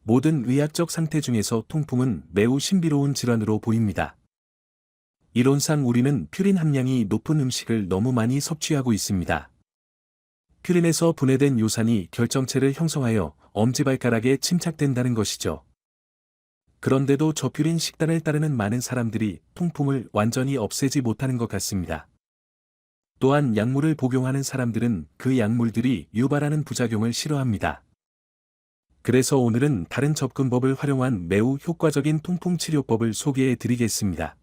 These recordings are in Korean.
모든 의학적 상태 중에서 통풍은 매우 신비로운 질환으로 보입니다. 이론상 우리는 퓨린 함량이 높은 음식을 너무 많이 섭취하고 있습니다. 퓨린에서 분해된 요산이 결정체를 형성하여 엄지발가락에 침착된다는 것이죠. 그런데도 저퓨린 식단을 따르는 많은 사람들이 통풍을 완전히 없애지 못하는 것 같습니다. 또한 약물을 복용하는 사람들은 그 약물들이 유발하는 부작용을 싫어합니다. 그래서 오늘은 다른 접근법을 활용한 매우 효과적인 통풍 치료법을 소개해 드리겠습니다.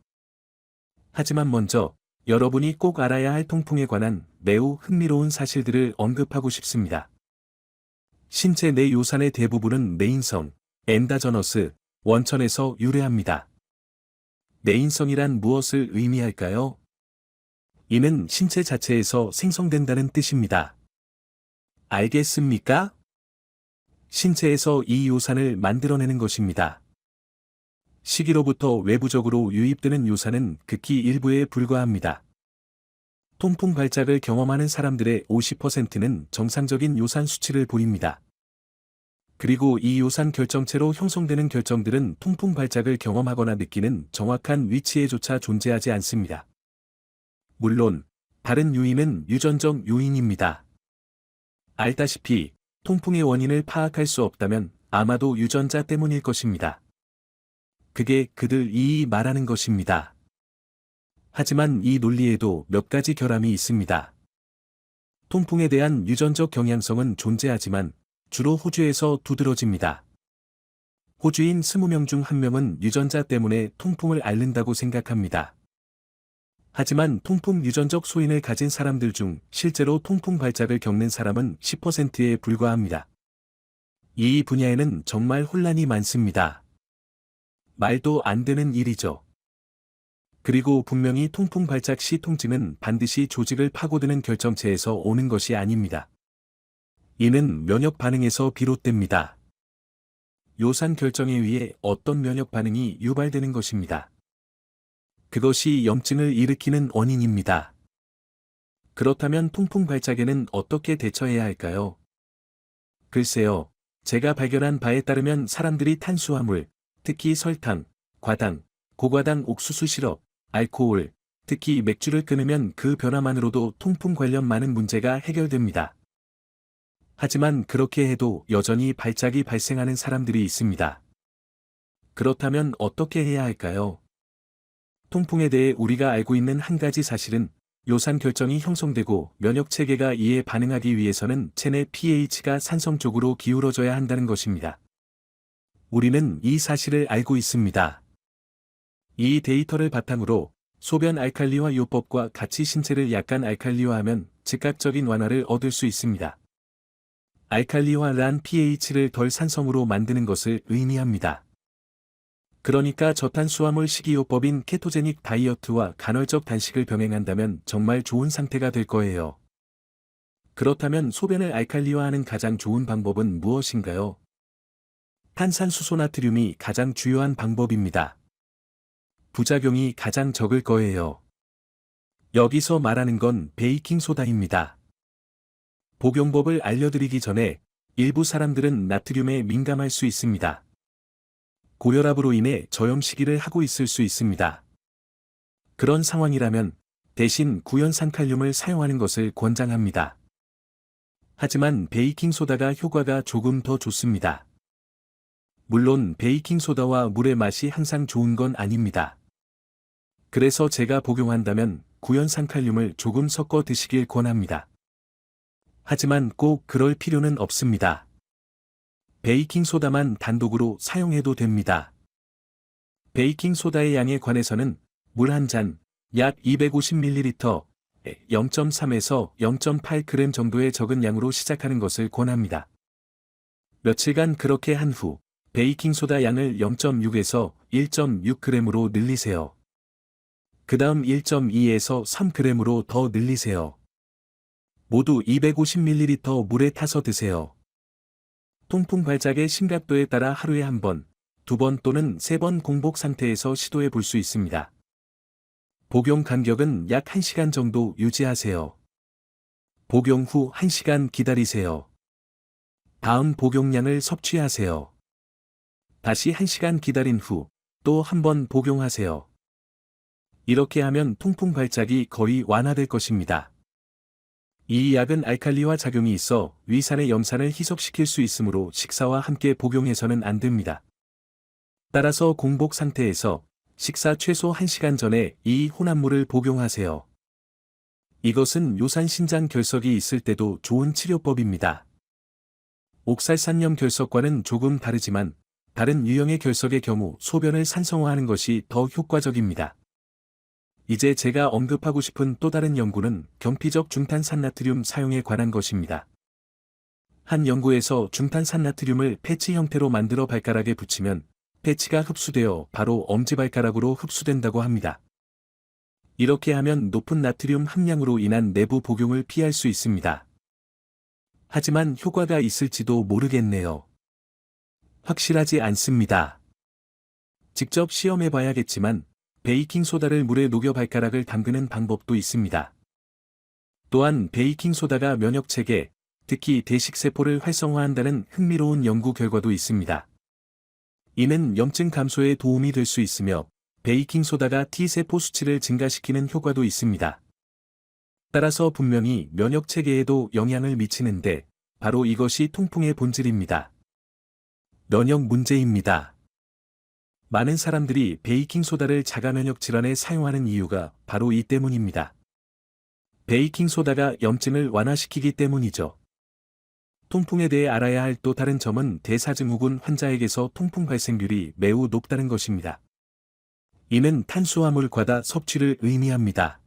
하지만 먼저 여러분이 꼭 알아야 할 통풍에 관한 매우 흥미로운 사실들을 언급하고 싶습니다. 신체 내 요산의 대부분은 내인성, 엔다저너스, 원천에서 유래합니다. 내인성이란 무엇을 의미할까요? 이는 신체 자체에서 생성된다는 뜻입니다. 알겠습니까? 신체에서 이 요산을 만들어내는 것입니다. 식이로부터 외부적으로 유입되는 요산은 극히 일부에 불과합니다. 통풍 발작을 경험하는 사람들의 50%는 정상적인 요산 수치를 보입니다. 그리고 이 요산 결정체로 형성되는 결정들은 통풍 발작을 경험하거나 느끼는 정확한 위치에조차 존재하지 않습니다. 물론, 다른 요인은 유전적 요인입니다. 알다시피, 통풍의 원인을 파악할 수 없다면 아마도 유전자 때문일 것입니다. 그게 그들이 말하는 것입니다. 하지만 이 논리에도 몇 가지 결함이 있습니다. 통풍에 대한 유전적 경향성은 존재하지만 주로 호주에서 두드러집니다. 호주인 20명 중 1명은 유전자 때문에 통풍을 앓는다고 생각합니다. 하지만 통풍 유전적 소인을 가진 사람들 중 실제로 통풍 발작을 겪는 사람은 10%에 불과합니다. 이 분야에는 정말 혼란이 많습니다. 말도 안 되는 일이죠. 그리고 분명히 통풍 발작 시 통증은 반드시 조직을 파고드는 결정체에서 오는 것이 아닙니다. 이는 면역 반응에서 비롯됩니다. 요산 결정에 의해 어떤 면역 반응이 유발되는 것입니다. 그것이 염증을 일으키는 원인입니다. 그렇다면 통풍 발작에는 어떻게 대처해야 할까요? 글쎄요, 제가 발견한 바에 따르면 사람들이 탄수화물, 특히 설탕, 과당, 고과당 옥수수 시럽, 알코올, 특히 맥주를 끊으면 그 변화만으로도 통풍 관련 많은 문제가 해결됩니다. 하지만 그렇게 해도 여전히 발작이 발생하는 사람들이 있습니다. 그렇다면 어떻게 해야 할까요? 통풍에 대해 우리가 알고 있는 한 가지 사실은 요산 결정이 형성되고 면역 체계가 이에 반응하기 위해서는 체내 pH가 산성 쪽으로 기울어져야 한다는 것입니다. 우리는 이 사실을 알고 있습니다. 이 데이터를 바탕으로 소변 알칼리화 요법과 같이 신체를 약간 알칼리화하면 즉각적인 완화를 얻을 수 있습니다. 알칼리화란 pH를 덜 산성으로 만드는 것을 의미합니다. 그러니까 저탄수화물 식이요법인 케토제닉 다이어트와 간헐적 단식을 병행한다면 정말 좋은 상태가 될 거예요. 그렇다면 소변을 알칼리화하는 가장 좋은 방법은 무엇인가요? 탄산수소 나트륨이 가장 주요한 방법입니다. 부작용이 가장 적을 거예요. 여기서 말하는 건 베이킹소다입니다. 복용법을 알려드리기 전에 일부 사람들은 나트륨에 민감할 수 있습니다. 고혈압으로 인해 저염식이를 하고 있을 수 있습니다. 그런 상황이라면 대신 구연산칼륨을 사용하는 것을 권장합니다. 하지만 베이킹소다가 효과가 조금 더 좋습니다. 물론 베이킹소다와 물의 맛이 항상 좋은 건 아닙니다. 그래서 제가 복용한다면 구연산칼륨을 조금 섞어 드시길 권합니다. 하지만 꼭 그럴 필요는 없습니다. 베이킹소다만 단독으로 사용해도 됩니다. 베이킹소다의 양에 관해서는 물 한 잔, 약 250ml, 0.3에서 0.8g 정도의 적은 양으로 시작하는 것을 권합니다. 며칠간 그렇게 한 후, 베이킹소다 양을 0.6에서 1.6g으로 늘리세요. 그 다음 1.2에서 3g으로 더 늘리세요. 모두 250ml 물에 타서 드세요. 통풍 발작의 심각도에 따라 하루에 한 번, 2번 또는 3번 공복 상태에서 시도해 볼 수 있습니다. 복용 간격은 약 1시간 정도 유지하세요. 복용 후 1시간 기다리세요. 다음 복용량을 섭취하세요. 다시 1시간 기다린 후 또 한 번 복용하세요. 이렇게 하면 통풍 발작이 거의 완화될 것입니다. 이 약은 알칼리화 작용이 있어 위산의 염산을 희석시킬 수 있으므로 식사와 함께 복용해서는 안 됩니다. 따라서 공복 상태에서 식사 최소 1시간 전에 이 혼합물을 복용하세요. 이것은 요산 신장 결석이 있을 때도 좋은 치료법입니다. 옥살산염 결석과는 조금 다르지만 다른 유형의 결석의 경우 소변을 산성화하는 것이 더 효과적입니다. 이제 제가 언급하고 싶은 또 다른 연구는 경피적 중탄산나트륨 사용에 관한 것입니다. 한 연구에서 중탄산나트륨을 패치 형태로 만들어 발가락에 붙이면 패치가 흡수되어 바로 엄지발가락으로 흡수된다고 합니다. 이렇게 하면 높은 나트륨 함량으로 인한 내부 복용을 피할 수 있습니다. 하지만 효과가 있을지도 모르겠네요. 확실하지 않습니다. 직접 시험해 봐야겠지만 베이킹소다를 물에 녹여 발가락을 담그는 방법도 있습니다. 또한 베이킹소다가 면역체계, 특히 대식세포를 활성화한다는 흥미로운 연구 결과도 있습니다. 이는 염증 감소에 도움이 될 수 있으며 베이킹소다가 T세포 수치를 증가시키는 효과도 있습니다. 따라서 분명히 면역체계에도 영향을 미치는데 바로 이것이 통풍의 본질입니다. 면역 문제입니다. 많은 사람들이 베이킹소다를 자가면역 질환에 사용하는 이유가 바로 이 때문입니다. 베이킹소다가 염증을 완화시키기 때문이죠. 통풍에 대해 알아야 할 또 다른 점은 대사증후군 환자에게서 통풍 발생률이 매우 높다는 것입니다. 이는 탄수화물 과다 섭취를 의미합니다.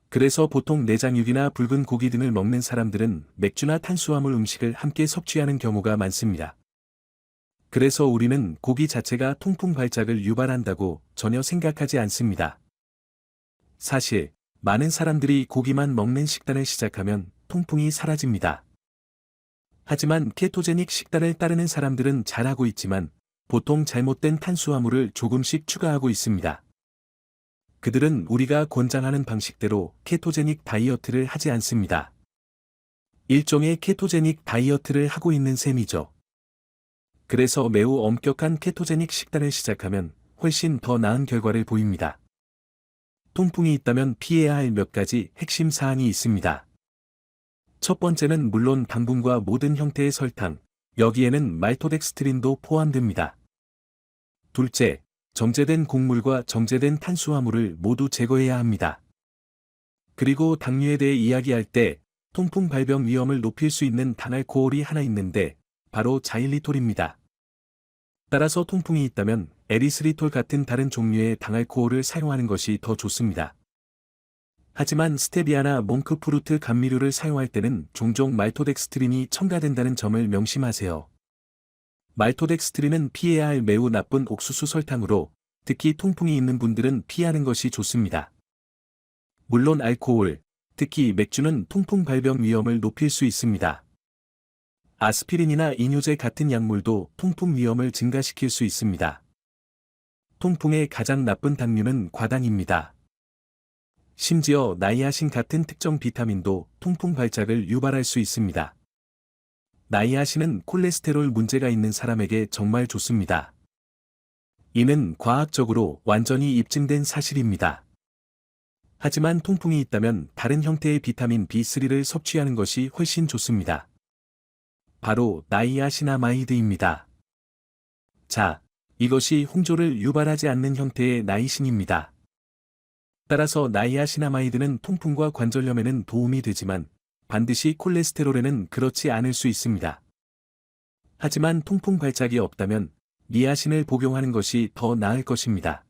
그래서 보통 내장육이나 붉은 고기 등을 먹는 사람들은 맥주나 탄수화물 음식을 함께 섭취하는 경우가 많습니다. 그래서 우리는 고기 자체가 통풍 발작을 유발한다고 전혀 생각하지 않습니다. 사실, 많은 사람들이 고기만 먹는 식단을 시작하면 통풍이 사라집니다. 하지만 케토제닉 식단을 따르는 사람들은 잘하고 있지만 보통 잘못된 탄수화물을 조금씩 추가하고 있습니다. 그들은 우리가 권장하는 방식대로 케토제닉 다이어트를 하지 않습니다. 일종의 케토제닉 다이어트를 하고 있는 셈이죠. 그래서 매우 엄격한 케토제닉 식단을 시작하면 훨씬 더 나은 결과를 보입니다. 통풍이 있다면 피해야 할 몇 가지 핵심 사항이 있습니다. 첫 번째는 물론 당분과 모든 형태의 설탕, 여기에는 말토덱스트린도 포함됩니다. 둘째, 정제된 곡물과 정제된 탄수화물을 모두 제거해야 합니다. 그리고 당류에 대해 이야기할 때 통풍 발병 위험을 높일 수 있는 단알코올이 하나 있는데 바로 자일리톨입니다. 따라서 통풍이 있다면 에리스리톨 같은 다른 종류의 당알코올을 사용하는 것이 더 좋습니다. 하지만 스테비아나 몽크프루트 감미료를 사용할 때는 종종 말토덱스트린이 첨가된다는 점을 명심하세요. 말토덱스트린은 피해야 할 매우 나쁜 옥수수 설탕으로 특히 통풍이 있는 분들은 피하는 것이 좋습니다. 물론 알코올, 특히 맥주는 통풍 발병 위험을 높일 수 있습니다. 아스피린이나 이뇨제 같은 약물도 통풍 위험을 증가시킬 수 있습니다. 통풍의 가장 나쁜 당류는 과당입니다. 심지어 나이아신 같은 특정 비타민도 통풍 발작을 유발할 수 있습니다. 나이아신은 콜레스테롤 문제가 있는 사람에게 정말 좋습니다. 이는 과학적으로 완전히 입증된 사실입니다. 하지만 통풍이 있다면 다른 형태의 비타민 B3를 섭취하는 것이 훨씬 좋습니다. 바로 나이아시나마이드입니다. 자, 이것이 홍조를 유발하지 않는 형태의 나이신입니다. 따라서 나이아시나마이드는 통풍과 관절염에는 도움이 되지만 반드시 콜레스테롤에는 그렇지 않을 수 있습니다. 하지만 통풍 발작이 없다면 니아신을 복용하는 것이 더 나을 것입니다.